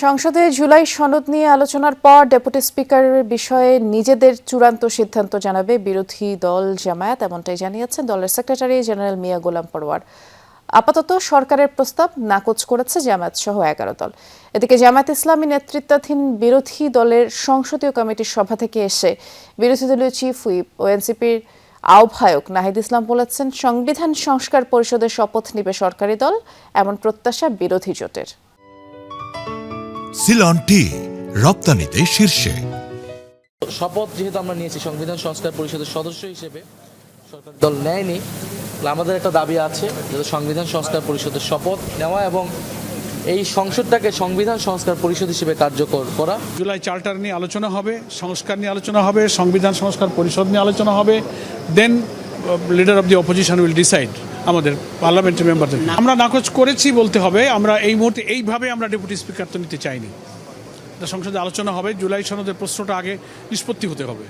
সংসদে জুলাই সনদ নিয়ে আলোচনার পর ডেপুটি স্পিকারের বিষয়ে নিজেদের চূড়ান্ত সিদ্ধান্ত জানাবে বিরোধী দল জামায়াত, এমনটাই জানিয়েছেন দলের সেক্রেটারি জেনারেল মিয়া গোলাম পরোয়ার। আপাতত সরকারের প্রস্তাব নাকচ করেছে জামায়াত সহ 11 দল। এদিকে জামায়াত ইসলামী নেতৃত্বাধীন বিরোধী দলের সংসদীয় কমিটির সভা থেকে এসে বিরোধী দলীয় চিফ হুইপ ও এনসিপির আহ্বায়ক নাহিদ ইসলাম বলেছেন, সংবিধান সংস্কার পরিষদের শপথ নেবে সরকারি দল, এমন প্রত্যাশা বিরোধী জোটের। সিলন টি রপ্তানিতে শীর্ষে। শপথ যেহেতু আমরা নিয়েছি সংবিধান সংস্কার পরিষদের সদস্য হিসেবে, সরকার দল নেয়নি, আমাদের একটা দাবি আছে যে সংবিধান সংস্কার পরিষদের শপথ নেওয়া এবং এই সংসদটাকে সংবিধান সংস্কার পরিষদ হিসেবে কার্যকর করা। জুলাই চার্টার নিয়ে আলোচনা হবে, সংস্কার নিয়ে আলোচনা হবে, সংবিধান সংস্কার পরিষদ নিয়ে আলোচনা হবে, then leader of the opposition will decide. আমাদের পার্লামেন্টারি মেম্বারদের আমরা নাকচ করেছি বলতে হবে। আমরা এই মুহূর্তে এইভাবে আমরা ডেপুটি স্পিকার তো নিতে চাইনি। সংসদে আলোচনা হবে, জুলাই সনদের প্রশ্নটা আগে নিষ্পত্তি হতে হবে।